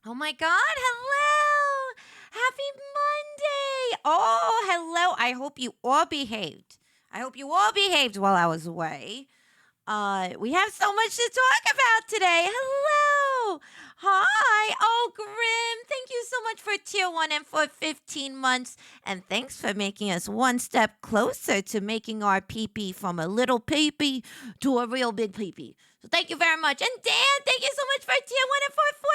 Oh my God. Hello. Happy Monday. Oh, hello. I hope you all behaved. I hope you all behaved while I was away. We have so much to talk about today. Hello. Hi. Oh, Grim. Thank you so much for tier one and for 15 months. And thanks for making us one step closer to making our pee from a little pee to a real big pee. So thank you very much. And Dan, thank you so much for tier one and for 14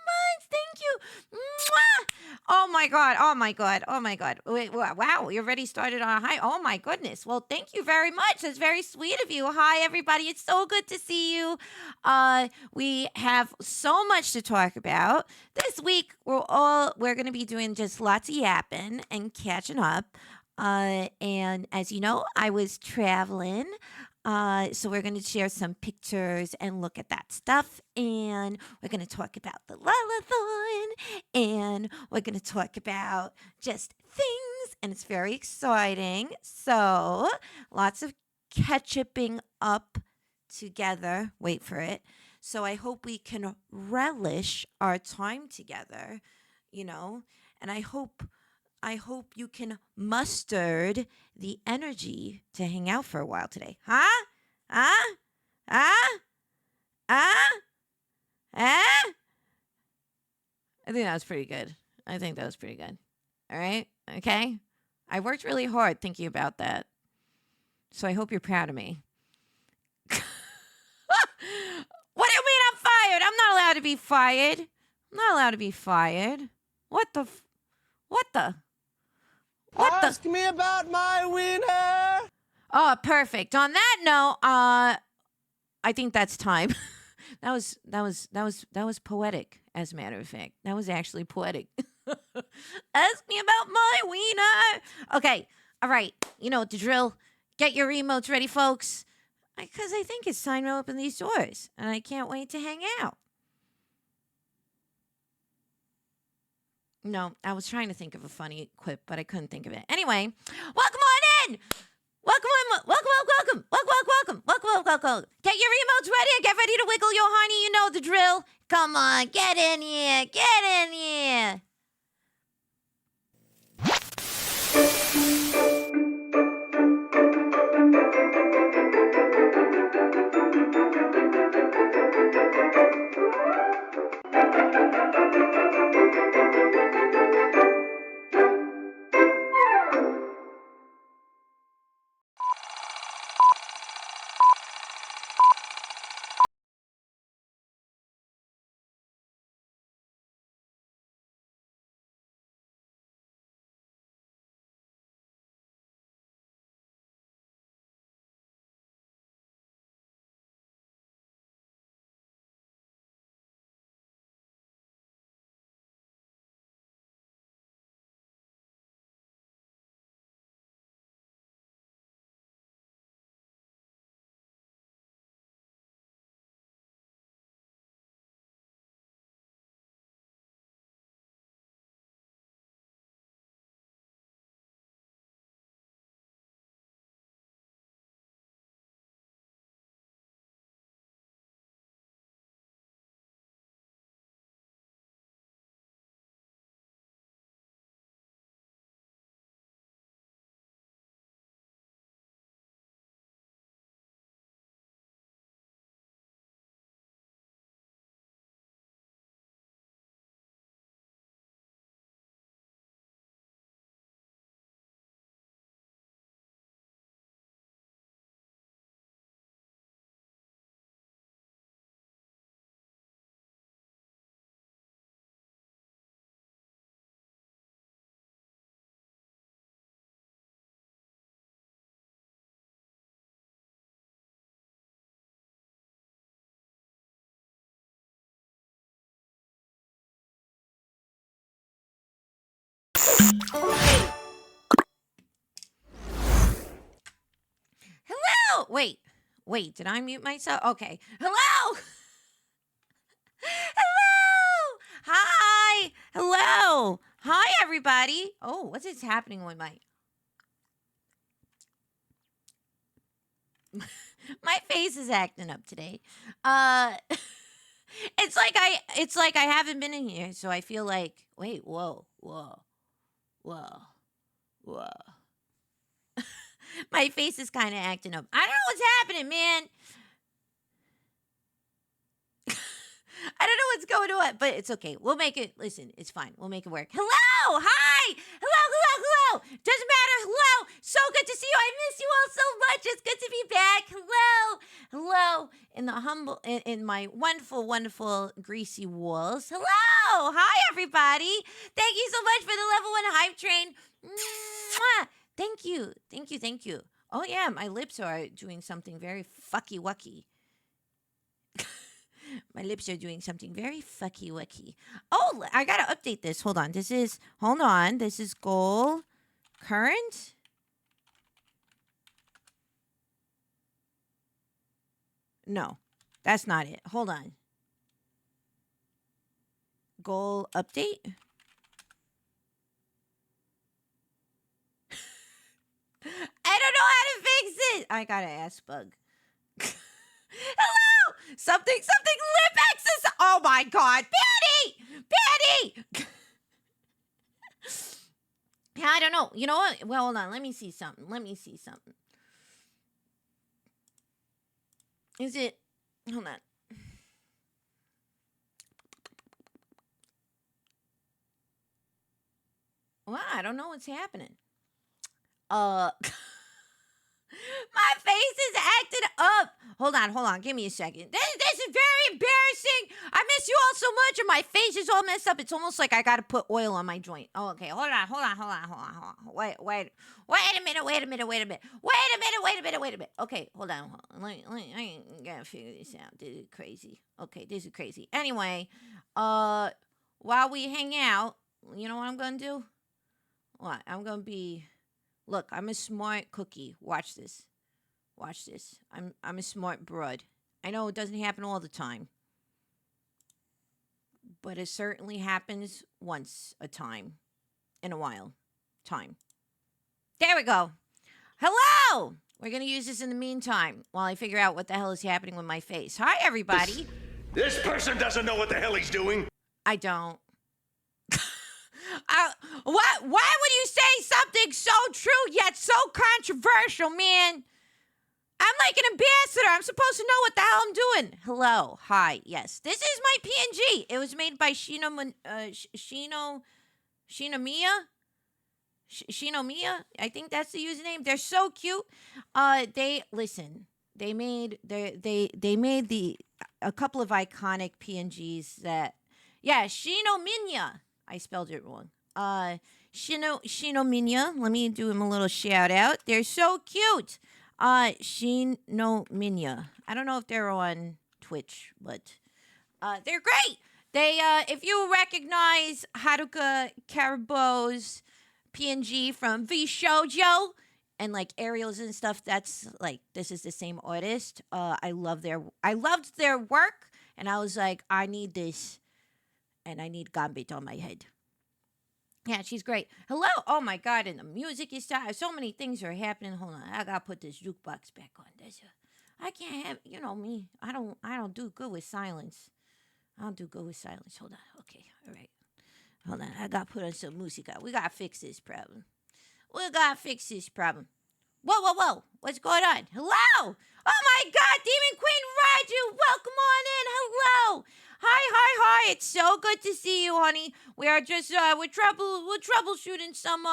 months. Thank you. Mwah! Oh my God. Oh my God. Oh my God. Wait, wow. You already started on a high. Oh my goodness. Well, thank you very much. That's very sweet of you. Hi, everybody. It's so good to see you. We have so much to talk about. This week, we're going to be doing just lots of yapping and catching up. And as you know, I was traveling. So we're going to share some pictures and look at that stuff. And we're going to talk about the Lalathon. And we're going to talk about just things. And it's very exciting. So lots of ketchuping up together. Wait for it. So I hope we can relish our time together, you know, and I hope you can muster the energy to hang out for a while today. Huh? Huh? Huh? Huh? Huh? I think that was pretty good. I think that was pretty good. All right? Okay? I worked really hard thinking about that. So I hope you're proud of me. What do you mean I'm fired? I'm not allowed to be fired. I'm not allowed to be fired. What the? What the? What the? Ask me about my wiener. Oh, perfect. On that note, I think that's time. That was poetic. As a matter of fact, that was actually poetic. Ask me about my wiener. Okay, all right. You know the drill. Get your emotes ready, folks. Because I think it's time to open these doors, and I can't wait to hang out. No, I was trying to think of a funny quip, but I couldn't think of it. Anyway, welcome on in. Welcome, welcome. Get your emotes ready and get ready to wiggle your honey. You know the drill. Come on, get in here, get in here. Hello. Wait. Did I mute myself? Okay. Hello. Hello. Hi. Hello. Hi, everybody. Oh, what is happening with my my face is acting up today. Uh It's like I haven't been in here, so I feel like wait, whoa, whoa. My face is kind of acting up. I don't know what's happening, man. I don't know what's going on, but it's okay. We'll make it. Listen, it's fine. We'll make it work. Hello, hi, hello. Doesn't matter. Hello. So good to see you. I miss you all so much. It's good to be back. Hello. In the humble, in my wonderful, wonderful greasy walls. Hello, hi everybody. Thank you so much for the level 1 hype train. Mwah. Thank you. Oh yeah, my lips are doing something very fucky wucky. My lips are doing something very fucky wucky. Oh, I gotta update this. Hold on. Hold on. This is goal current. No, that's not it. Hold on. Goal update. I don't know how to fix it. I gotta ask Bug. Hello! Something lip access. Oh my god. Patty! Yeah, I don't know. You know what? Well, hold on. Let me see something. Is it? Hold on. Well, I don't know what's happening. My face is acting up. Hold on. Give me a second. This is very embarrassing. I miss you all so much, and my face is all messed up. It's almost like I got to put oil on my joint. Oh, okay. Hold on. Wait a minute. Okay, hold on. I gotta figure this out. This is crazy. Okay, this is crazy. Anyway, while we hang out, you know what I'm gonna do? What? I'm gonna be. Look, I'm a smart cookie. Watch this. I'm a smart broad. I know it doesn't happen all the time, but it certainly happens once a time in a while. Time. There we go. Hello. We're gonna use this in the meantime while I figure out what the hell is happening with my face. Hi, everybody. This person doesn't know what the hell he's doing. I don't. Why would you say something so true yet so controversial, man? I'm like an ambassador. I'm supposed to know what the hell I'm doing. Hello. Hi. Yes. This is my PNG. It was made by Shinomiya. I think that's the username. They're so cute. They made a couple of iconic PNGs that Shinomiya. I spelled it wrong. Shinomiya. Let me do him a little shout out. They're so cute. Shinomiya. I don't know if they're on Twitch, but they're great. They if you recognize Haruka Karabo's PNG from V Shoujo and like Ariel's and stuff, that's like this is the same artist. I loved their work, and I was like, I need this, and I need Gambit on my head. Yeah, she's great. Hello. Oh my god, and the music is so many things are happening. Hold on, I gotta put this jukebox back on. I can't have me. I don't do good with silence. Hold on. Okay, all right. Hold on. I gotta put on some musica. We gotta fix this problem. Whoa. What's going on? Hello. Oh my god, Demon Queen Raiju, welcome on in. Hello. Hi. It's so good to see you, honey. We are just we're troubleshooting some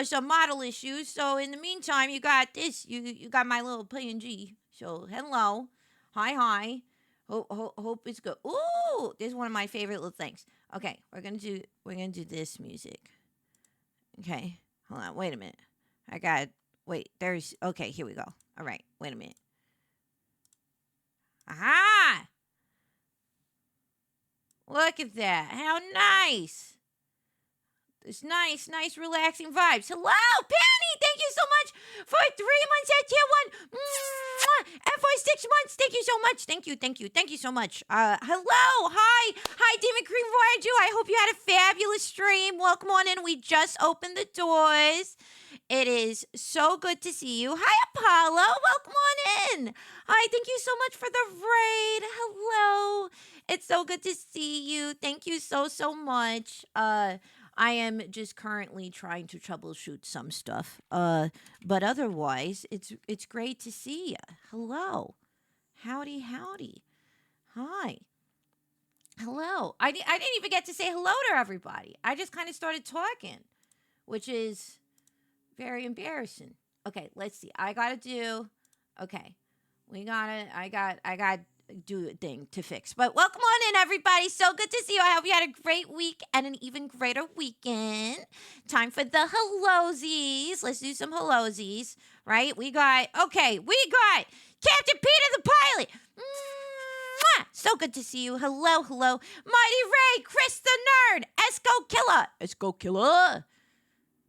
some model issues. So in the meantime, you got this. You got my little PNG. So hello. Hi. Hope it's good. Ooh, this is one of my favorite little things. Okay, we're gonna do this music. Okay, hold on. Wait a minute. Okay, here we go. All right, wait a minute. Aha! Look at that. How nice. It's nice, relaxing vibes. Hello, Penny. Thank you so much for 3 months at tier 1. Mwah! And for 6 months. Thank you so much. Thank you so much. Hello. Hi, Demon Cream Voyager. I hope you had a fabulous stream. Welcome on in. We just opened the doors. It is so good to see you. Hi, Apollo. Welcome on in. Hi, thank you so much for the raid. Hello. It's so good to see you. Thank you so much. I am just currently trying to troubleshoot some stuff. But otherwise, it's great to see you. Hello. Howdy, howdy. Hi. Hello. I didn't even get to say hello to everybody. I just kind of started talking, which is very embarrassing. Okay, let's see. Okay. I got do a thing to fix. But welcome on in, everybody. So good to see you. I hope you had a great week and an even greater weekend. Time for the hellosies. Let's do some hellosies, right? We got Captain Peter the pilot. Mwah! So good to see you. Hello. Mighty Ray, Chris the nerd, Esco Killer.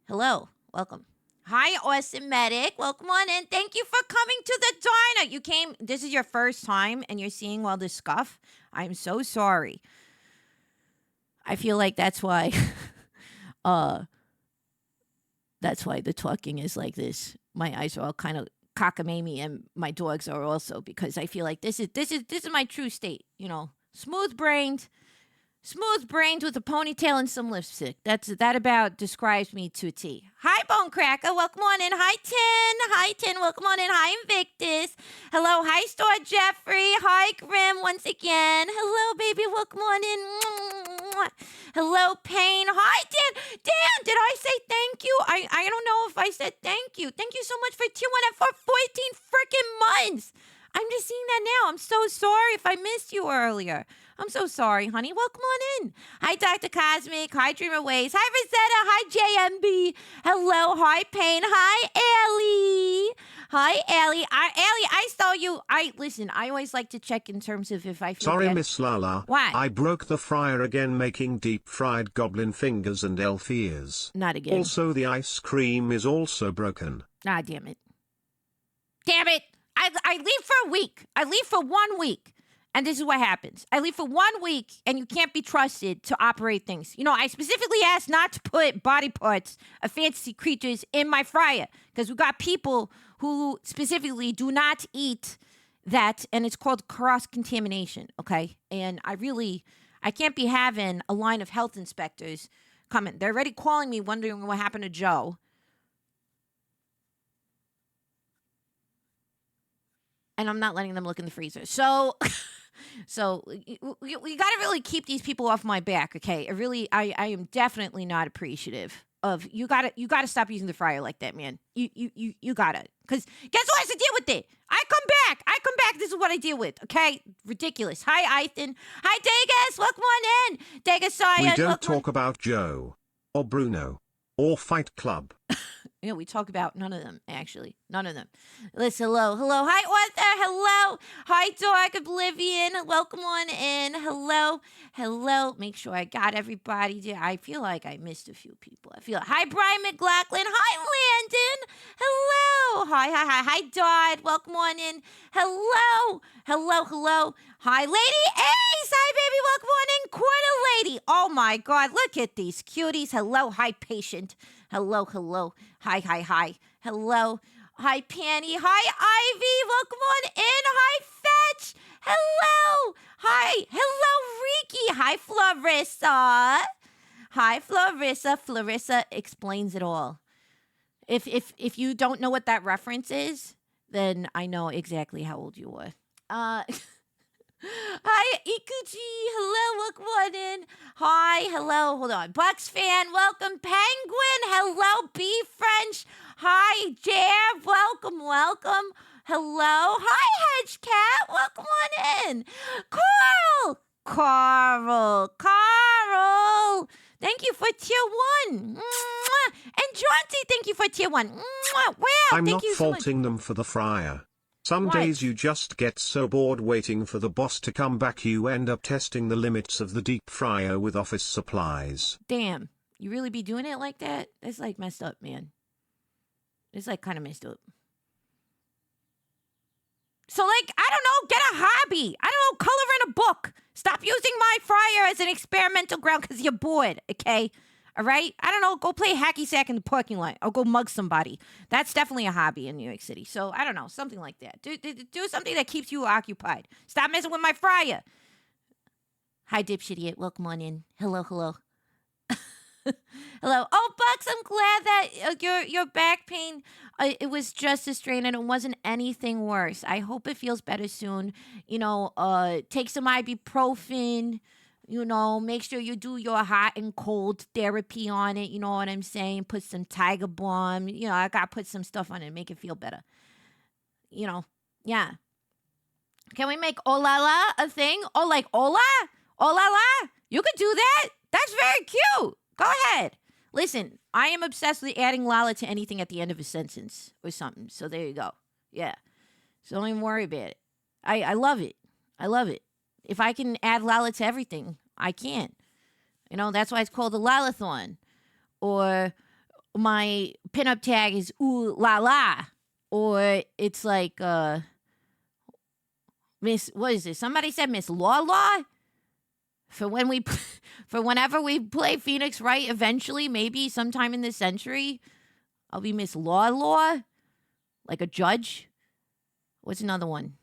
Hello. Welcome. Hi, Awesome Medic. Welcome on in. Thank you for coming to the diner. This is your first time and you're seeing all this scuff. I'm so sorry. I feel like that's why the talking is like this. My eyes are all kind of cockamamie and my dogs are also, because I feel like this is my true state, smooth brained with a ponytail and some lipstick. That about describes me to a T. Hi, Bone Cracker. Welcome on in. Hi, Tin. Welcome on in. Hi, Invictus. Hello. Hi, Star Jeffrey. Hi, Grim. Once again. Hello, baby. Welcome on in. Hello, Payne. Hi, Dan. Dan, did I say thank you? I don't know if I said thank you. Thank you so much for tier 1 and for 14 freaking months. I'm just seeing that now. I'm so sorry if I missed you earlier. I'm so sorry, honey. Welcome on in. Hi, Dr. Cosmic. Hi, Dreamer Ways. Hi, Rosetta. Hi, JMB. Hello. Hi, Payne. Hi, Ellie. Hi, Ellie. I saw you. Listen, I always like to check in terms of if I feel Sorry, bad. Miss Lala. What? I broke the fryer again, making deep-fried goblin fingers and elf ears. Not again. Also, the ice cream is also broken. Ah, damn it. Damn it. I leave for a week. I leave for 1 week. And this is what happens. I leave for 1 week, and you can't be trusted to operate things. I specifically asked not to put body parts of fantasy creatures in my fryer, because we got people who specifically do not eat that, and it's called cross-contamination, okay? And I can't be having a line of health inspectors coming. They're already calling me wondering what happened to Joe. And I'm not letting them look in the freezer. So we got to really keep these people off my back, okay? I am definitely not appreciative of you. Got to stop using the fryer like that, man. You got to, because guess what I have to deal with it? I come back. This is what I deal with, okay? Ridiculous. Hi, Ethan. Hi, Degas. Welcome on in. Degas, We don't talk about Joe or Bruno or Fight Club. We talk about none of them, actually. None of them. Listen, hello. Hi, Arthur. Hello. Hi, Dark Oblivion. Welcome on in. Hello. Make sure I got everybody. I feel like I missed a few people. Hi, Brian McLaughlin. Hi, Landon. Hello. Hi, Dodd. Welcome on in. Hello. Hi, Lady Ace. Hi, baby. Welcome on in. Quarter Lady. Oh, my God. Look at these cuties. Hello. Hi, Patient. Hello. Hi. Hello. Hi, Panny. Hi, Ivy. Welcome on in. Hi, Fetch. Hello. Riki. Hi, Florissa. Florissa explains it all. If you don't know what that reference is, then I know exactly how old you were. Hi, Ikuchi. Hello, welcome on in. Hi, hello. Hold on. Bucks fan, welcome. Penguin, hello. B French. Hi, Jab. Welcome. Hello. Hi, Hedge Cat. Welcome on in. Carl. Thank you for tier 1. Mwah. And Jaunty, thank you for tier 1. Mwah. Wow, I'm thank not you so much. faulting them for the fryer. Some What? days you just get so bored waiting for the boss to come back you end up testing the limits of the deep fryer with office supplies. Damn, you really be doing it like that? That's like messed up, man. It's like kind of messed up. So like, I don't know, get a hobby. I don't know, color in a book. Stop using my fryer as an experimental ground because you're bored, okay? All right? I don't know. Go play hacky sack in the parking lot or go mug somebody. That's definitely a hobby in New York City. So I don't know. Something like that. Do something that keeps you occupied. Stop messing with my fryer. Hi, dipshit idiot. Welcome on in. Hello, hello. Hello. Oh, Bucks, I'm glad that your back pain, it was just a strain and it wasn't anything worse. I hope it feels better soon. Take some ibuprofen. Make sure you do your hot and cold therapy on it. You know what I'm saying? Put some Tiger Balm. I got to put some stuff on it, make it feel better. Yeah. Can we make Olala a thing? Oh, like Ola? Olala? You could do that. That's very cute. Go ahead. Listen, I am obsessed with adding Lala to anything at the end of a sentence or something. So there you go. Yeah. So don't even worry about it. I love it. I love it. If I can add Lala to everything, I can. That's why it's called the Lalathon. Or my pinup tag is ooh la la. Or it's like Miss, what is this? Somebody said Miss Law Law? For whenever we play Phoenix Wright, eventually, maybe sometime in this century, I'll be Miss Law Law, like a judge. What's another one?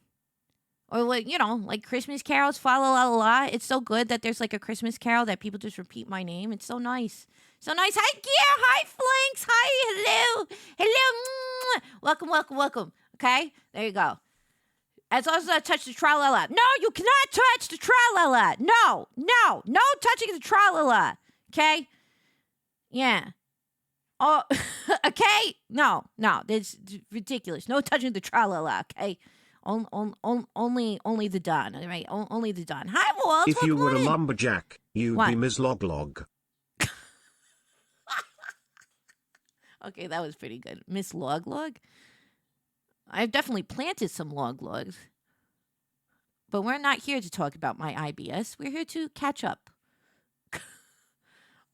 Or like Christmas carols, fa la la la. It's so good that there's like a Christmas carol that people just repeat my name. It's so nice, so nice. Hi Gear, hi Flanks, hi hello. Welcome, welcome, welcome. Okay, there you go. As also touch the tra-la-la. No, you cannot touch the tra-la-la. No touching the tra-la-la. Okay? Yeah. Oh, okay? No, that's ridiculous. No touching the tra-la-la, okay? Only the Don, all right? Only the Don. Hi, Waltz. If you were a in. lumberjack, you'd What? be Ms. Loglog. Okay, that was pretty good. Miss Loglog? I've definitely planted some logs. But we're not here to talk about my IBS. We're here to catch up.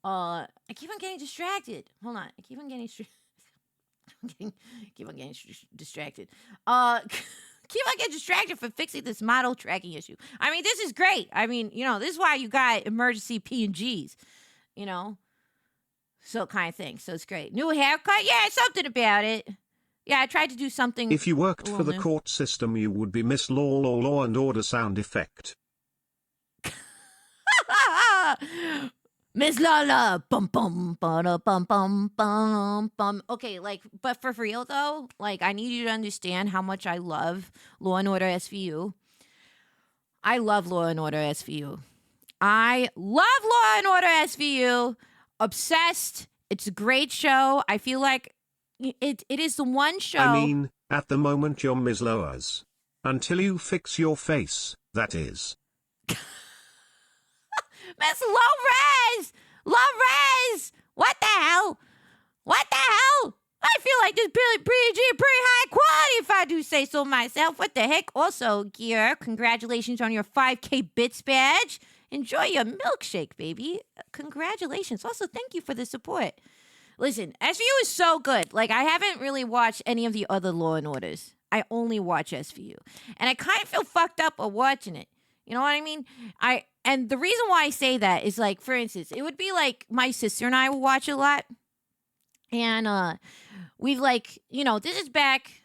I keep on getting distracted. Hold on. I keep on getting distracted. Keep on getting distracted for fixing this model tracking issue. I mean, this is great. I mean, this is why you got emergency P&Gs, so kind of thing. So it's great. New haircut? Yeah, something about it. Yeah, I tried to do something. If you worked for the court system, you would be Miss Law and Order sound effect. Miss Lala, bum bum bum bum bum bum bum. Okay, but for real though, I need you to understand how much I love Law and Order SVU. I love Law and Order SVU. I love Law and Order SVU. Obsessed. It's a great show. I feel like it is the one show. I mean, at the moment you're Ms. Loas. Until you fix your face, that is. Miss Low Res! What the hell? I feel like this pretty high quality if I do say so myself. What the heck? Also, Gear, congratulations on your 5K bits badge. Enjoy your milkshake, baby. Congratulations. Also, thank you for the support. Listen, SVU is so good. I haven't really watched any of the other Law and Orders. I only watch SVU. And I kind of feel fucked up of watching it. You know what I mean? And the reason why I say that is, for instance, it would be my sister and I will watch a lot. And we've this is back,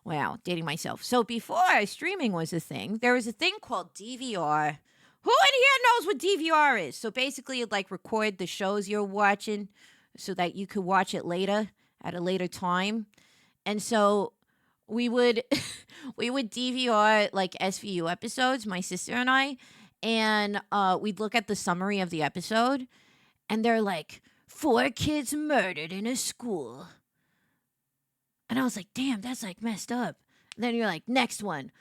wow, dating myself. So before streaming was a thing, there was a thing called DVR. Who in here knows what DVR is? So basically it'd record the shows you're watching so that you could watch it later at a later time. And so we would DVR SVU episodes, my sister and I, and we'd look at the summary of the episode, and they're 4 kids murdered in a school. And I was like, damn, that's messed up. And then you're next one.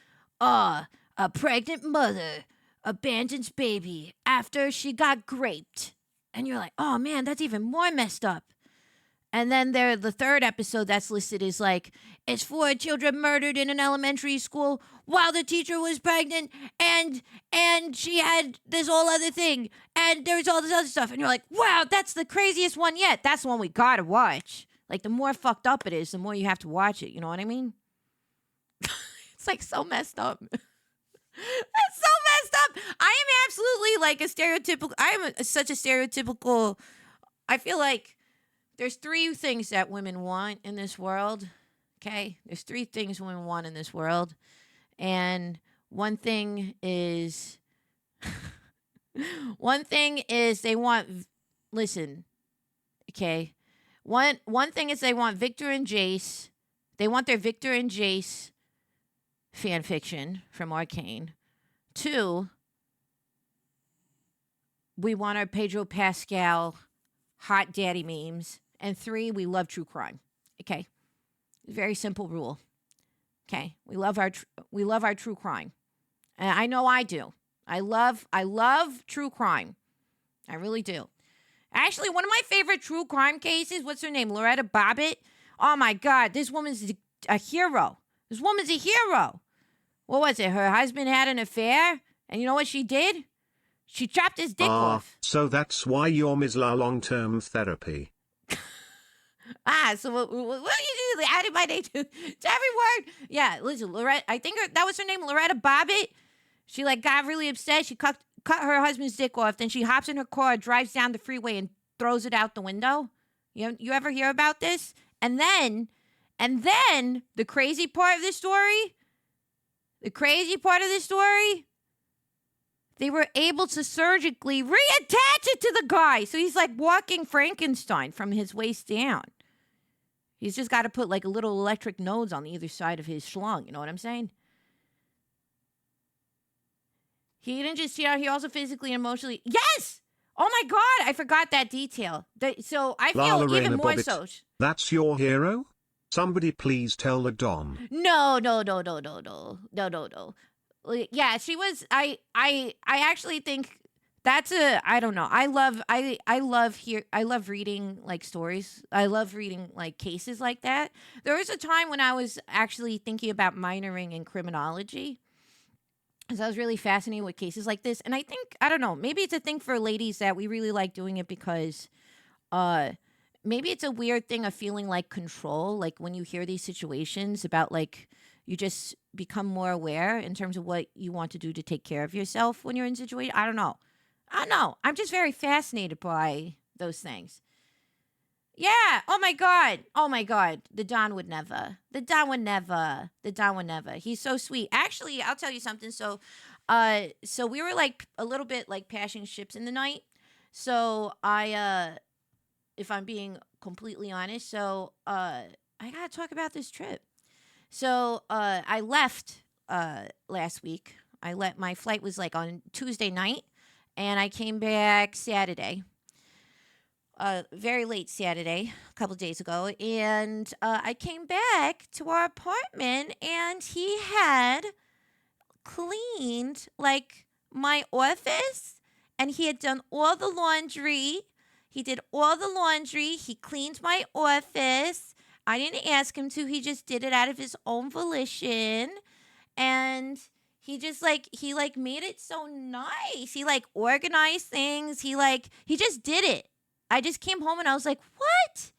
A pregnant mother abandons baby after she got raped. And you're like, oh man, that's even more messed up. And then the third episode that's listed is it's 4 children murdered in an elementary school while the teacher was pregnant and she had this whole other thing and there's all this other stuff. And you're like, wow, that's the craziest one yet. That's the one we gotta watch. The more fucked up it is, the more you have to watch it. You know what I mean? It's so messed up. It's so messed up. I am absolutely such a stereotypical I feel like there's three things that women want in this world. Okay? There's three things women want in this world. And one thing is they want listen, okay? One thing is they want Victor and Jace. They want their Victor and Jace fan fiction from Arcane. 2, we want our Pedro Pascal hot daddy memes. And 3, we love true crime. Okay? Very simple rule. Okay? We love our true crime. And I know I do. I love true crime. I really do. Actually, one of my favorite true crime cases, what's her name? Loretta Bobbitt. Oh my God, this woman's a hero. This woman's a hero. What was it? Her husband had an affair, and you know what she did? She chopped his dick off. So that's why you're Ms. La long-term therapy. So what do you do? Added my name to every word. Yeah, listen, Loretta, I think that was her name, Loretta Bobbitt. She got really upset. She cut her husband's dick off. Then she hops in her car, drives down the freeway, and throws it out the window. You ever hear about this? And then the crazy part of this story. They were able to surgically reattach it to the guy. So he's like walking Frankenstein from his waist down. He's just got to put a little electric nodes on either side of his schlong. You know what I'm saying? He didn't just, he also physically and emotionally. Yes! Oh my God, I forgot that detail. So I feel even more Bobbitt, so. That's your hero? Somebody please tell the Don. No. Yeah, she was. I actually think that's I don't know. I love reading stories. I love reading cases like that. There was a time when I was actually thinking about minoring in criminology. Because I was really fascinated with cases like this. And I think, I don't know, maybe it's a thing for ladies that we really like doing it because maybe it's a weird thing of feeling like control. Like when you hear these situations about you just become more aware in terms of what you want to do to take care of yourself when you're in a situation. I don't know. I'm just very fascinated by those things. Yeah. Oh my God. The Don would never. He's so sweet. Actually, I'll tell you something. So we were a little bit passing ships in the night. So if I'm being completely honest, so I gotta talk about this trip. So I left last week. My flight was on Tuesday night, and I came back Saturday. Very late Saturday, a couple days ago, and I came back to our apartment, and he had cleaned my office, and he had done all the laundry. He did all the laundry. He cleaned my office. I didn't ask him to. He just did it out of his own volition, and he just he made it so nice. He organized things. He just did it. I just came home and I was like, what?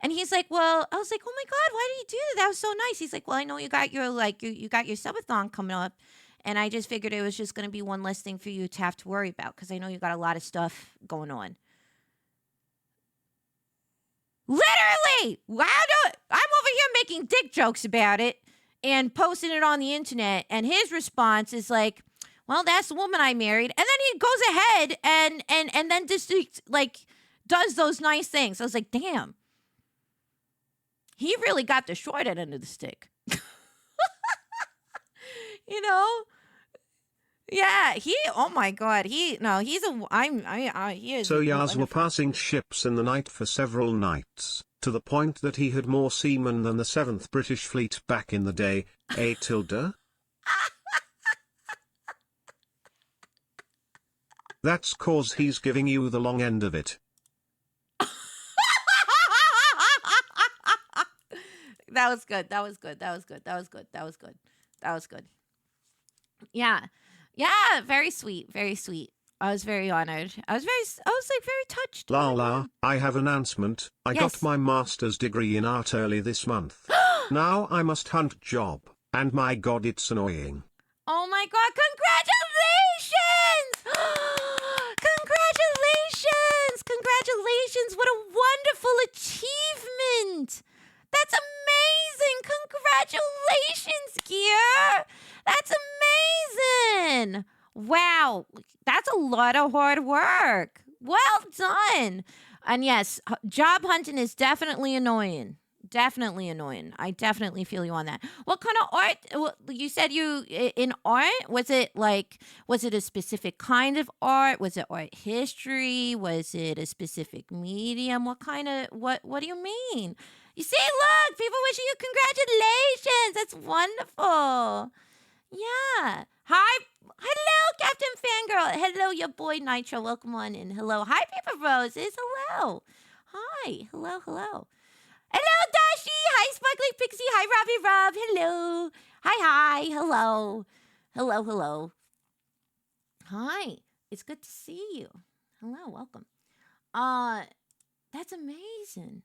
And he's like, well, I was like, oh my God, why did you do that? That was so nice. He's like, well, I know you got your you got your subathon coming up, and I just figured it was just going to be one less thing for you to have to worry about because I know you got a lot of stuff going on. Literally, I'm over here making dick jokes about it and posting it on the internet, and his response is like, well, that's the woman I married. And then he goes ahead and then just does those nice things. I was like, damn. He really got the short end of the stick. Yeah, oh my God. He is. So Yaz were passing ships in the night for several nights, to the point that he had more seamen than the 7th British Fleet back in the day, tilde? That's cause he's giving you the long end of it. That was good. Yeah, very sweet. I was very honored. I was very touched. Lala, I have an announcement. I got my master's degree in art early this month. Now I must hunt job, and my God, it's annoying. Oh my God, congratulations! Congratulations. What a wonderful achievement. That's amazing. Congratulations, Gear. That's amazing. Wow. That's a lot of hard work. Well done. And yes, job hunting is definitely annoying. Definitely annoying. I definitely feel you on that. What kind of art? Well, you said you in art. Was it a specific kind of art? Was it art history? Was it a specific medium? What kind of what do you mean? You see, look, people wishing you congratulations. That's wonderful. Yeah. Hi. Hello, Captain Fangirl. Hello, your boy Nitro. Welcome on in. Hello. Hi, Paper Roses. Hello. Hi. Hello, hello. Hello, Dashi. Hi, Sparkly Pixie. Hi, Robbie Rob. Hello. Hi. Hello. Hello. Hi. It's good to see you. Hello. Welcome. That's amazing.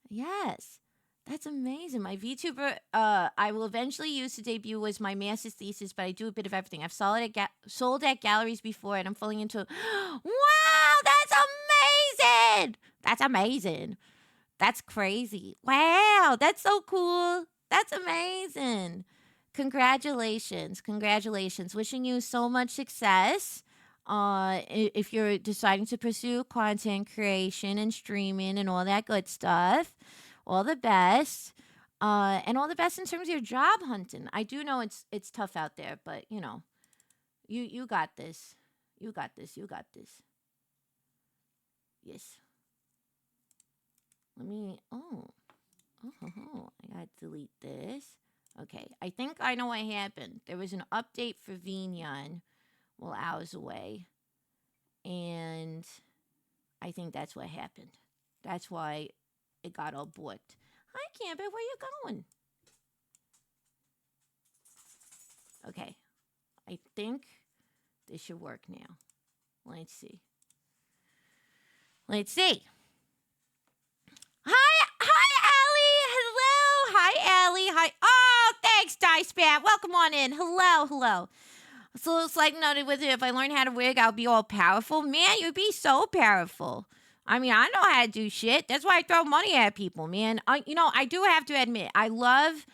Yes. That's amazing. My VTuber, I will eventually use to debut was my master's thesis, but I do a bit of everything. I've sold at galleries before, and I'm falling into. Wow, that's amazing! That's amazing. That's crazy. Wow, that's so cool. That's amazing. Congratulations. Wishing you so much success. If you're deciding to pursue content creation and streaming and all that good stuff. All the best. And all the best in terms of your job hunting. I do know it's tough out there, but you got this. You got this. Yes. Let me I gotta delete this. Okay. I think I know what happened. There was an update for Vignon while I was away. And I think that's what happened. That's why it got all booked. Hi, Camper. Where you going? Okay. I think this should work now. Let's see. Hi, Allie. Hello. Hi, Allie. Hi. Oh, thanks, Dice Bat. Welcome on in. Hello. So it's like, no, if I learn how to wig, I'll be all powerful. Man, you'd be so powerful. I mean, I know how to do shit. That's why I throw money at people, man. I do have to admit, I love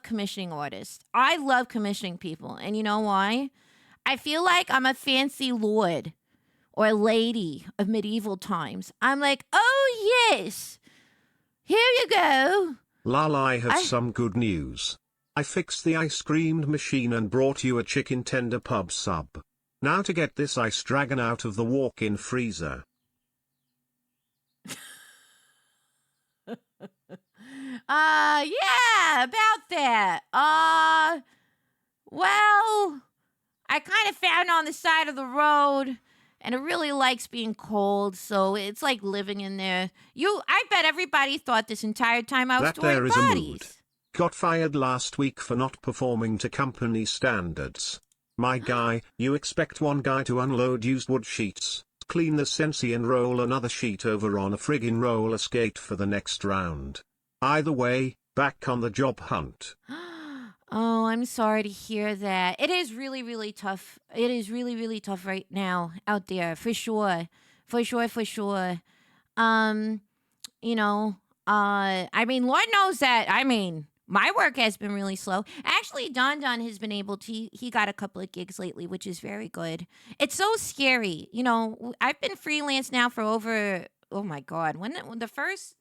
commissioning artists. I love commissioning people. And you know why? I feel like I'm a fancy lord or lady of medieval times. I'm like, oh, yes. Here you go. Lala, I have some good news. I fixed the ice cream machine and brought you a chicken tender pub sub. Now to get this ice dragon out of the walk-in freezer. Yeah, about that. Well, I kind of found it on the side of the road, and it really likes being cold, so it's like living in there. I bet everybody thought this entire time I was throwing bodies. Got fired last week for not performing to company standards. My guy, you expect one guy to unload used wood sheets, clean the Sensi and roll another sheet over on a friggin' roller skate for the next round. Either way, back on the job hunt. Oh, I'm sorry to hear that. It is really, really tough. It is really, really tough right now out there, for sure. I mean, Lord knows that. I mean, my work has been really slow. Actually, Don has been able to, he got a couple of gigs lately, which is very good. It's so scary. I've been freelance now for over, oh my God, the first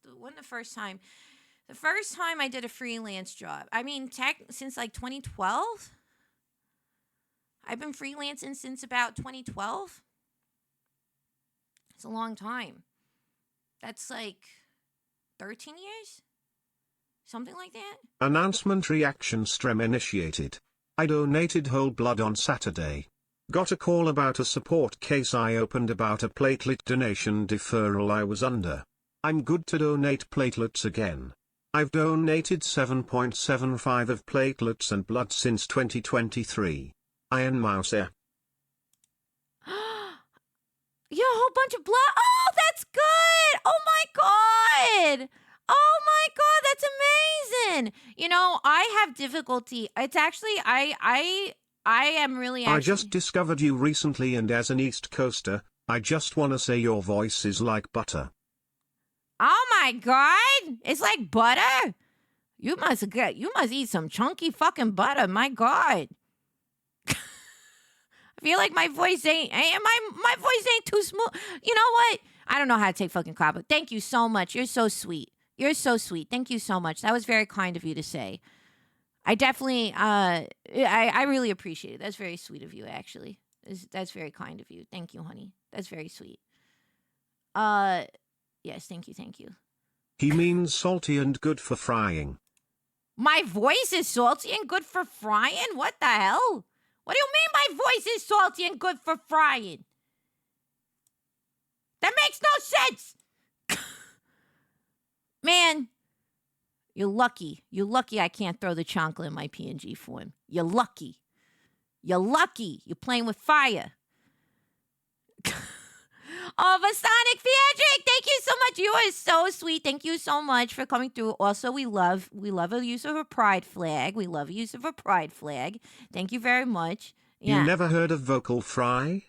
time I did a freelance job, I mean, since like 2012. I've been freelancing since about 2012. It's a long time. That's like 13 years? Something like that? Announcement reaction stream initiated. I donated whole blood on Saturday. Got a call about a support case I opened about a platelet donation deferral I was under. I'm good to donate platelets again. I've donated 7.75 of platelets and blood since 2023. Iron Mouser. Yeah, a whole bunch of blood. Oh, that's good. Oh my God. Oh my God, that's amazing. I have difficulty. It's actually, I am really I just discovered you recently, and as an East Coaster, I just wanna say your voice is like butter. Oh my God. It's like butter. You must eat some chunky fucking butter. My God. I feel like my voice ain't my voice ain't too smooth. You know what? I don't know how to take fucking crap. But thank you so much. You're so sweet. You're so sweet. Thank you so much. That was very kind of you to say. I definitely I really appreciate it. That's very sweet of you, actually. That's very kind of you. Thank you, honey. That's very sweet. Uh yes, thank you, thank you. He means salty and good for frying. My voice is salty and good for frying? What the hell? What do you mean my voice is salty and good for frying? That makes no sense. Man, you're lucky. You're lucky I can't throw the chocolate in my PNG form. You're lucky. You're lucky. You're playing with fire. Oh, Vasonic Theatric, thank you so much. You are so sweet. Thank you so much for coming through. Also, we love a use of a pride flag. We love a use of a pride flag. Thank you very much. Yeah. You never heard of vocal fry?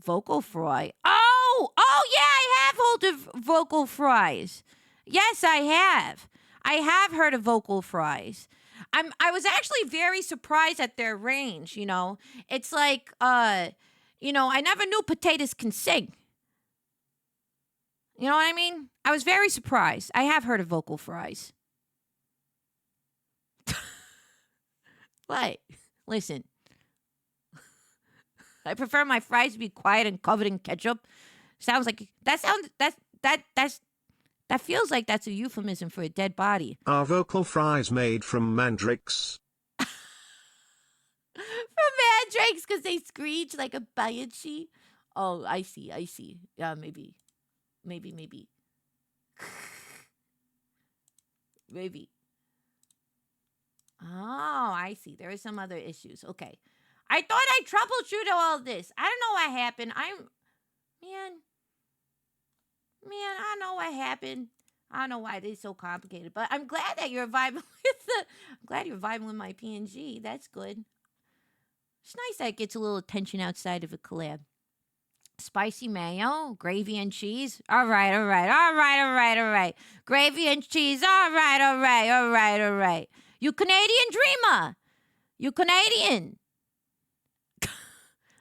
Vocal fry. Oh yeah, I have heard of vocal fries. Yes, I have. I have heard of vocal fries. I was actually very surprised at their range, you know. It's like I never knew potatoes can sing. You know what I mean? I was very surprised. I have heard of vocal fries. What? Listen. I prefer my fries to be quiet and covered in ketchup. That feels like that's a euphemism for a dead body. Are vocal fries made from mandrakes? From mandrakes because they screech like a banshee. Oh, I see. Yeah, maybe. Maybe. Oh, I see. There are some other issues. Okay. I thought I troubleshooted all this. I don't know what happened. Man, I don't know what happened. I don't know why this is so complicated, but I'm glad that you're vibing with my PNG. That's good. It's nice that it gets a little attention outside of a collab. Spicy mayo, gravy and cheese. All right. Gravy and cheese. All right. You Canadian dreamer. You Canadian.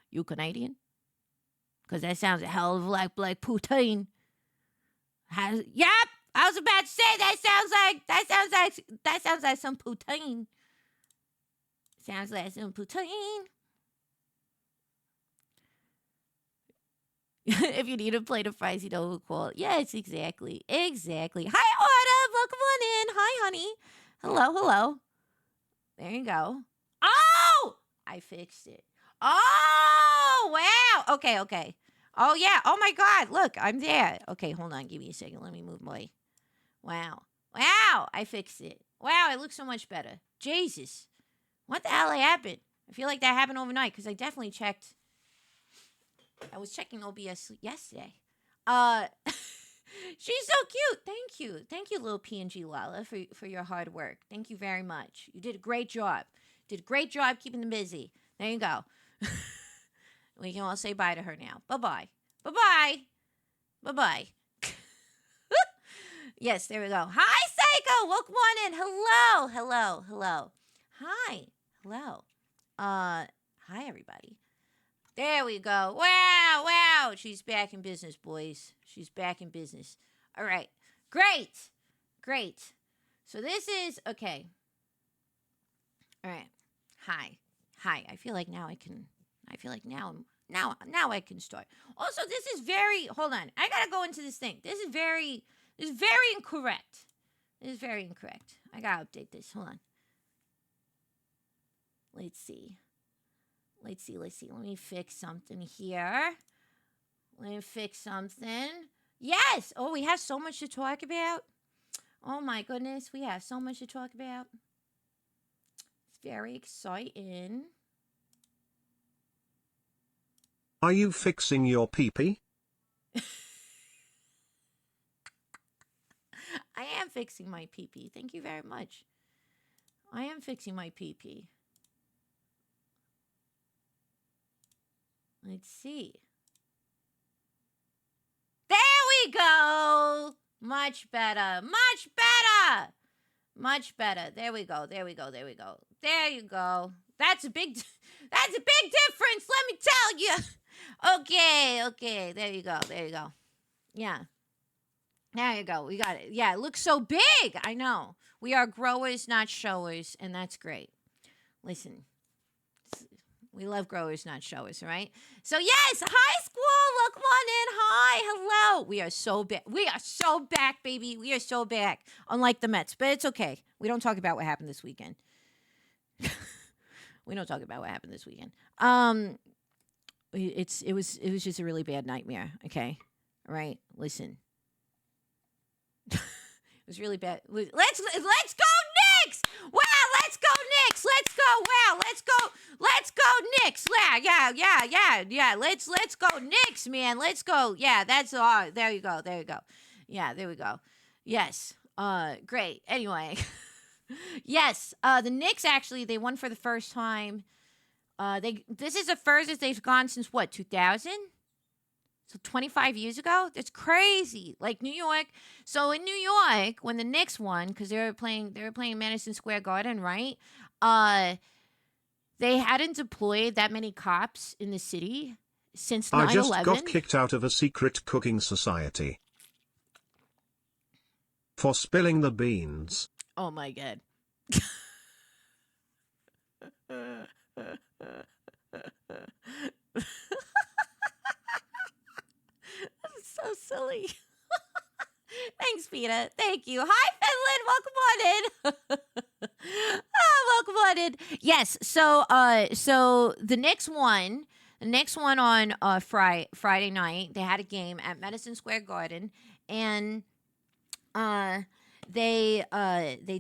You Canadian? Because that sounds a hell of like poutine. Yep. I was about to say that sounds like some poutine. Sounds like some poutine. If you need a plate of fries, you know who to call. Yes, exactly. Hi, Autumn. Welcome on in. Hi, honey. Hello. There you go. Oh! I fixed it. Oh, wow. Okay. Oh, yeah. Oh, my God. Look, I'm there. Okay, hold on. Give me a second. Let me move my... Wow. I fixed it. Wow, it looks so much better. Jesus. What the hell happened? I feel like that happened overnight because I definitely checked. I was checking OBS yesterday. She's so cute. Thank you, little PNG Lala, for your hard work. Thank you very much. You did a great job. Keeping them busy. There you go. We can all say bye to her now. Bye-bye. Yes, there we go. Hi, Psycho. Welcome on in. Hello. Hi. Hello. Hi, everybody. There we go. Wow. She's back in business, boys. She's back in business. All right. Great. So this is, okay. All right. Hi. I feel like now I can start. Also, this is very, hold on. I got to go into this thing. This is very incorrect. I got to update this. Hold on. Let's see. Let me fix something here. Yes. Oh, we have so much to talk about. Oh my goodness. We have so much to talk about. It's very exciting. Are you fixing your pee-pee? I am fixing my pee-pee. Thank you very much. I am fixing my pee-pee. Let's see. Much better. Much better. Much better. There we go. There we go. There we go. There you go. That's a big difference, let me tell you. Okay. There you go. There you go. Yeah. There you go. We got it. Yeah, it looks so big. I know. We are growers, not showers, and that's great. Listen, we love growers, not showers, right? So yes, high school. Look on in. Hi, hello. We are so back. We are so back, baby. We are so back. Unlike the Mets, but it's okay. We don't talk about what happened this weekend. We don't talk about what happened this weekend. It was just a really bad nightmare. Okay, all right. Listen, it was really bad. Let's go Knicks! Wow, let's go Knicks! Let's go! Wow, let's go Knicks! Yeah. Let's go Knicks, man. Let's go. Yeah, that's all. There you go. Yeah, there we go. Yes. Great. Anyway, yes. The Knicks actually they won for the first time. This is the furthest they've gone since what 2000. So 25 years ago? That's crazy. Like New York. So in New York, when the Knicks won, because they were playing Madison Square Garden, right? They hadn't deployed that many cops in the city since 9/11. I just got kicked out of a secret cooking society for spilling the beans. Oh my god. That's so silly. Thanks, Peter. Thank you. Hi, Finland. Welcome on in. Welcome on in. Yes. So the Knicks won. The Knicks won on Friday night. They had a game at Madison Square Garden, and they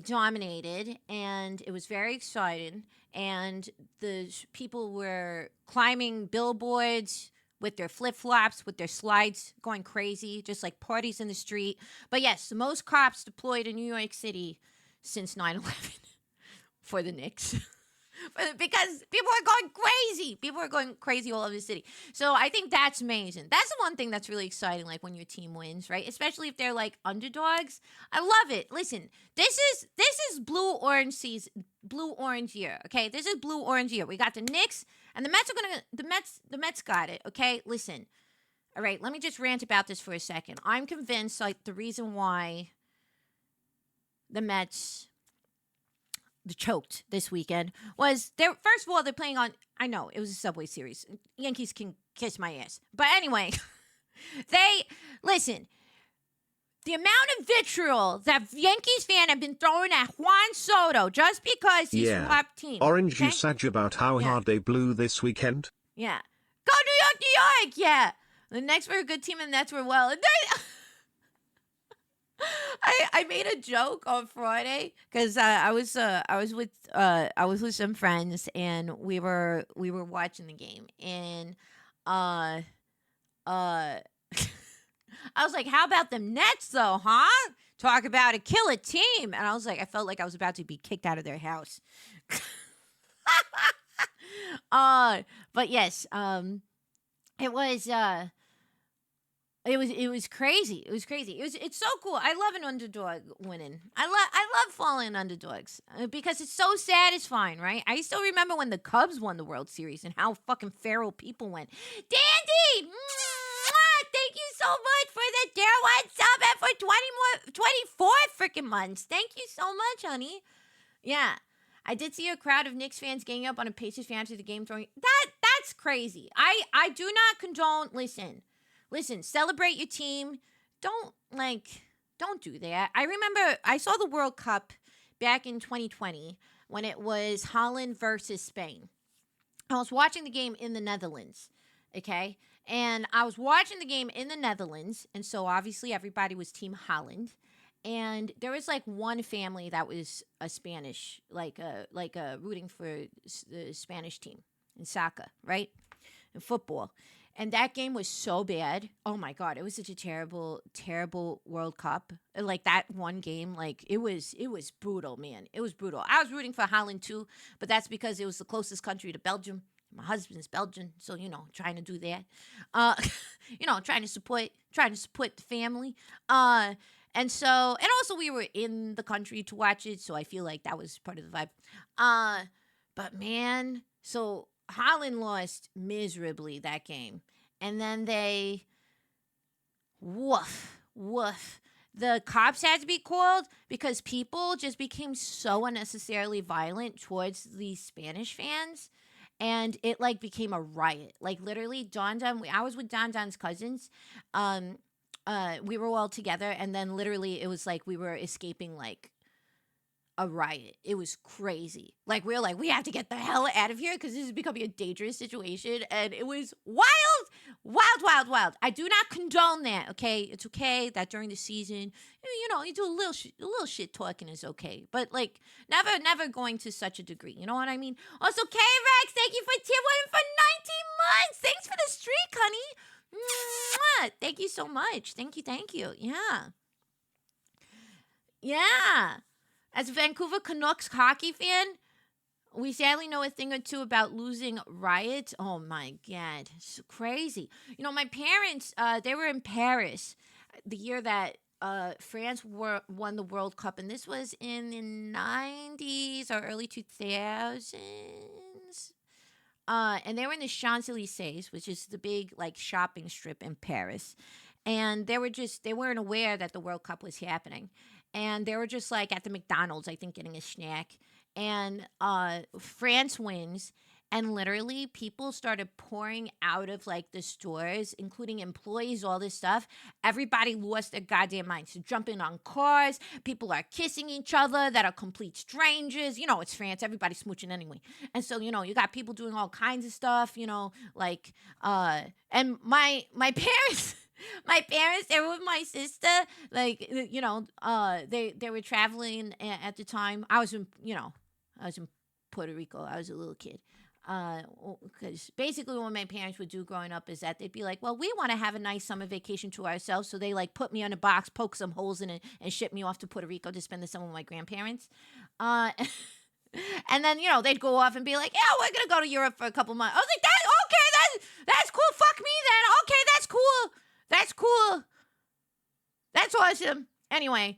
dominated, and it was very exciting. And the people were climbing billboards with their flip-flops, with their slides, going crazy, just like parties in the street. But yes, the most cops deployed in New York City since 9/11 for the Knicks. Because people are going crazy. People are going crazy all over the city. So I think that's amazing. That's the one thing that's really exciting, like when your team wins, right? Especially if they're like underdogs. I love it. Listen, this is blue-orange season, blue-orange year, okay? This is blue-orange year. We got the Knicks, and the Mets got it, okay? Listen. All right, let me just rant about this for a second. I'm convinced, like, the reason why the Mets choked this weekend was first of all, they're playing on, I know it was a Subway Series. Yankees can kiss my ass. But anyway, listen, the amount of vitriol that Yankees fan have been throwing at Juan Soto just because he's swapped team. Orange, okay? you sag about how hard they blew this weekend? Yeah. Go New York! Yeah. The Knicks were a good team and the Nets were well. And I made a joke on Friday because I was with some friends and we were watching the game and I was like, how about them Nets though, huh? Talk about a killer team. And I was like, I felt like I was about to be kicked out of their house. But yes, it was crazy. It was crazy. It's so cool. I love an underdog winning. I love following underdogs because it's so satisfying, right? I still remember when the Cubs won the World Series and how fucking feral people went. Dandy, thank you so much for the Dare One sub and for 24 freaking months. Thank you so much, honey. Yeah. I did see a crowd of Knicks fans ganging up on a Pacers fan after the game throwing. That's crazy. I do not condone. Listen, celebrate your team. Don't do that. I remember I saw the World Cup back in 2020 when it was Holland versus Spain. I was watching the game in the Netherlands, okay? And I was watching the game in the Netherlands, and so obviously everybody was Team Holland. And there was like one family that was a Spanish, like rooting for the Spanish team in soccer, right? In football. And that game was so bad. Oh my God, it was such a terrible, terrible World Cup. Like that one game, like it was brutal, man. It was brutal. I was rooting for Holland too, but that's because it was the closest country to Belgium. My husband's Belgian, so trying to do that. Trying to support the family. And so, and also we were in the country to watch it, so I feel like that was part of the vibe. Uh, but man, so Holland lost miserably that game. And then woof, woof. The cops had to be called because people just became so unnecessarily violent towards these Spanish fans. And it like became a riot. Like literally, I was with Don Don's cousins. Um, we were all together, and then literally, it was like we were escaping like a riot. It was crazy. Like we were like, we have to get the hell out of here because this is becoming a dangerous situation, and it was wild, wild, wild, wild. I do not condone that. Okay, it's okay that during the season, you do a little shit talking is okay, but like never going to such a degree. You know what I mean? Also, K Rex, thank you for tier one for 19 months. Thanks for the streak, honey. Mwah! Thank you so much. Thank you. Yeah. Yeah. As a Vancouver Canucks hockey fan, we sadly know a thing or two about losing riots. Oh my God, it's crazy. My parents, they were in Paris the year that France won the World Cup, and this was in the 90s or early 2000s. And they were in the Champs Elysees, which is the big like shopping strip in Paris. And they weren't aware that the World Cup was happening. And they were just like at the McDonald's, I think, getting a snack. And France wins. And literally, people started pouring out of like the stores, including employees, all this stuff. Everybody lost their goddamn minds. So jumping on cars, people are kissing each other that are complete strangers. It's France, everybody's smooching anyway. And so, you got people doing all kinds of stuff, like, and my parents. My parents, they were with my sister. Like, they were traveling at the time. I was in Puerto Rico. I was a little kid. Because basically what my parents would do growing up is that they'd be like, well, we want to have a nice summer vacation to ourselves. So they like put me in a box, poke some holes in it, and ship me off to Puerto Rico to spend the summer with my grandparents. And then, they'd go off and be like, yeah, we're going to go to Europe for a couple months. I was like, that's cool. Fuck me then. Okay, that's cool. That's cool. That's awesome. Anyway,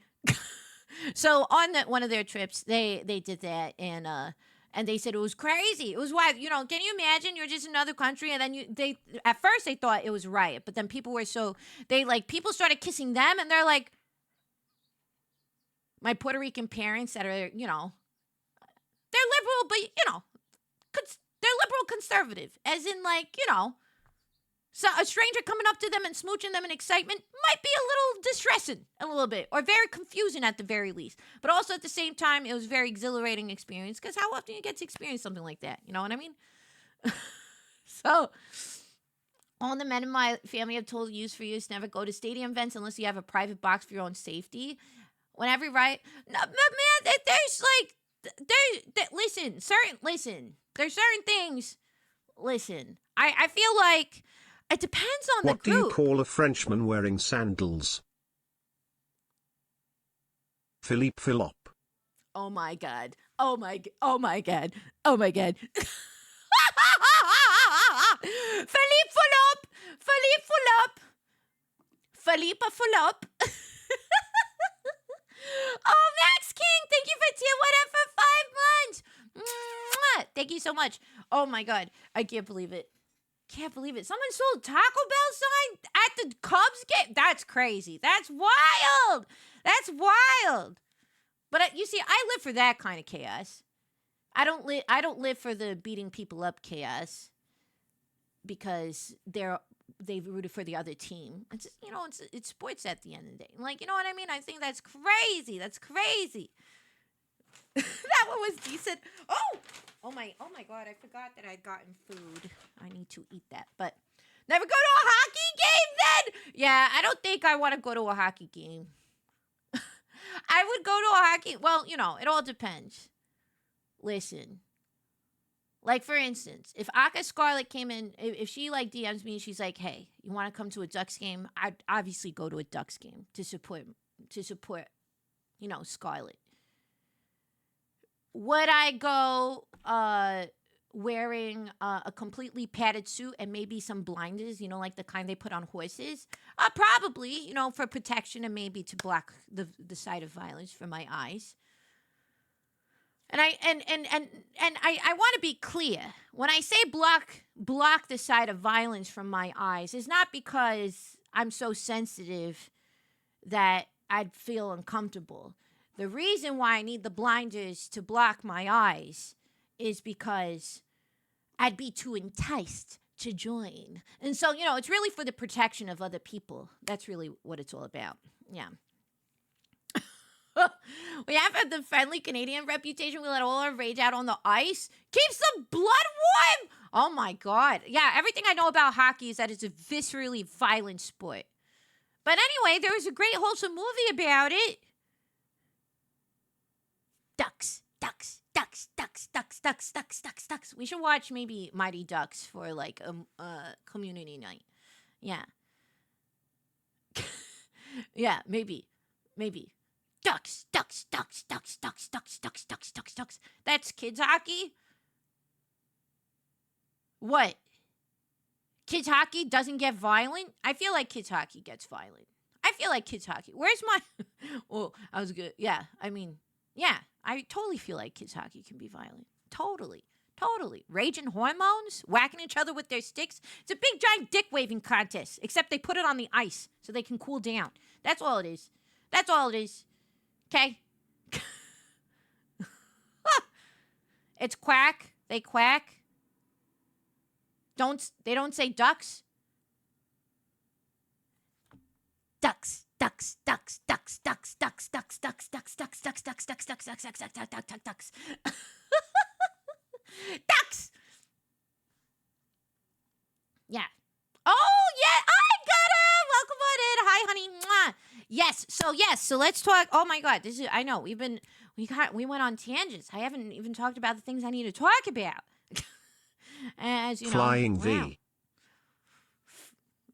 so on one of their trips, they did that, and they said it was crazy. It was wild. Can you imagine? You're just in another country, and then they at first they thought it was a riot, but then people started kissing them, and they're like, my Puerto Rican parents that are they're liberal, but they're liberal conservative, as in like So a stranger coming up to them and smooching them in excitement might be a little distressing, a little bit, or very confusing at the very least. But also at the same time, it was a very exhilarating experience because how often you get to experience something like that? You know what I mean? So all the men in my family have told use for use never go to stadium events unless you have a private box for your own safety. Whenever, right? No, but man, there's like, listen, there's certain things. Listen, I feel like it depends on What the do group. you call a Frenchman wearing sandals? Philippe Philop. Oh my god. Oh my god. Oh my god. Oh my god. Philippe Philop. Philippe Philop. Philippe Philop. Oh, Max King, thank you for tier 1 for 5 months. Mwah. Thank you so much. Oh my god. I can't believe it. Can't believe it. Someone sold Taco Bell sign at the Cubs game. That's crazy. That's wild. That's wild. But you see, I live for that kind of chaos. I don't live for the beating people up chaos because they've rooted for the other team. It's it's sports at the end of the day. Like, you know what I mean? I think that's crazy. That's crazy. That one was decent. Oh my god, I forgot that I'd gotten food. I need to eat that. But never go to a hockey game then? Yeah, I don't think I want to go to a hockey game. I would go to a hockey, well, it all depends. Listen. Like, for instance, if Aka Scarlett came in, if she, like, DMs me and she's like, hey, you want to come to a Ducks game? I'd obviously go to a Ducks game to support, Scarlett. Would I go wearing a completely padded suit and maybe some blinders, like the kind they put on horses. Probably, for protection and maybe to block the sight of violence from my eyes. And I want to be clear. When I say block the sight of violence from my eyes, it's not because I'm so sensitive that I'd feel uncomfortable. The reason why I need the blinders to block my eyes is because I'd be too enticed to join. And so, it's really for the protection of other people. That's really what it's all about. Yeah. We have the friendly Canadian reputation. We let all our rage out on the ice. Keeps the blood warm. Oh, my God. Yeah, everything I know about hockey is that it's a viscerally violent sport. But anyway, there was a great wholesome movie about it. Ducks, ducks, ducks, ducks, ducks, ducks, ducks, ducks, ducks. We should watch maybe Mighty Ducks for like a community night. Yeah. Yeah, maybe. Ducks, ducks, ducks, ducks, ducks, ducks, ducks, ducks, ducks, ducks. That's kids hockey? What? Kids hockey doesn't get violent? I feel like kids hockey gets violent. I feel like kids hockey. Where's my... Oh, I was good. Yeah, I mean, yeah. I totally feel like kids hockey can be violent. Totally. Raging hormones, whacking each other with their sticks. It's a big giant dick waving contest, except they put it on the ice so they can cool down. That's all it is. Okay? It's quack. They quack. They don't say ducks. Ducks, ducks, ducks, ducks, ducks, ducks, ducks, ducks, ducks, ducks, ducks, ducks, ducks, ducks, ducks, ducks, ducks, ducks, ducks, ducks. Ducks. Yeah. Oh yeah, I got it. Welcome on in. Hi, honey. Mwah. Yes. So let's talk. Oh my God, I know we went on tangents. I haven't even talked about the things I need to talk about. As you know, Flying wow. V.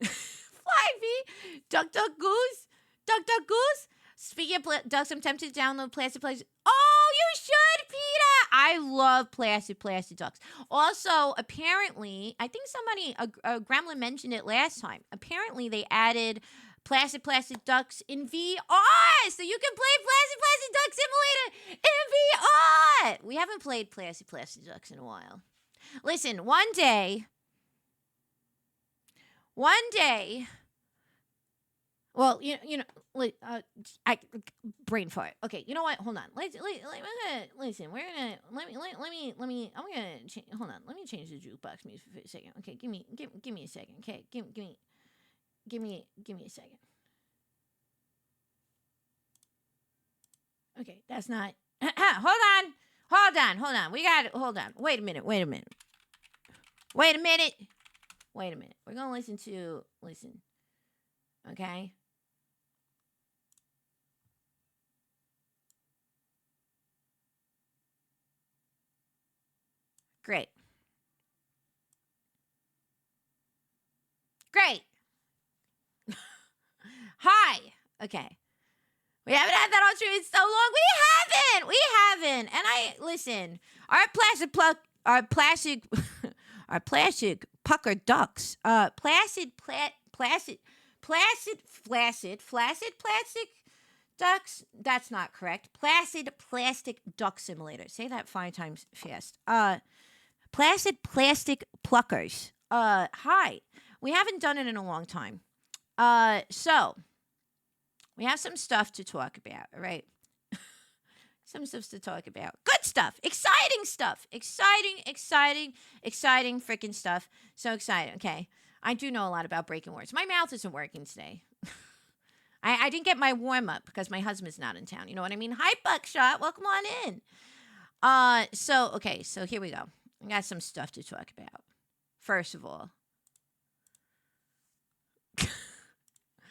Flying V. Duck, duck, goose. Duck, duck, goose. Speaking of ducks, I'm tempted to download Plastic Plastic. Oh, you should, Peter. I love Plastic Ducks. Also, apparently, I think a gremlin mentioned it last time. Apparently, they added Plastic Ducks in VR, so you can play Plastic Duck Simulator in VR. We haven't played Plastic Ducks in a while. Listen, one day. Well, I brain fart. Okay, you know what? Hold on. Listen. I'm gonna hold on. Let me change the jukebox music for a second. Okay, give me a second. Okay, give me a second. Okay, that's not. Hold on. We got it. Hold on. Wait a minute. We're gonna listen. Okay. Great. Hi. Okay. We haven't had that on stream in so long. We haven't. And listen, our plastic pucker ducks, flaccid plastic ducks. That's not correct. Placid plastic duck simulator. Say that 5 times fast. Placid plastic pluckers. Hi. We haven't done it in a long time. So we have some stuff to talk about, all right? Some stuff to talk about. Good stuff. Exciting stuff. Exciting freaking stuff. So exciting. Okay. I do know a lot about breaking words. My mouth isn't working today. I didn't get my warm-up because my husband's not in town. You know what I mean? Hi, Buckshot. Welcome on in. So here we go. I got some stuff to talk about. First of all,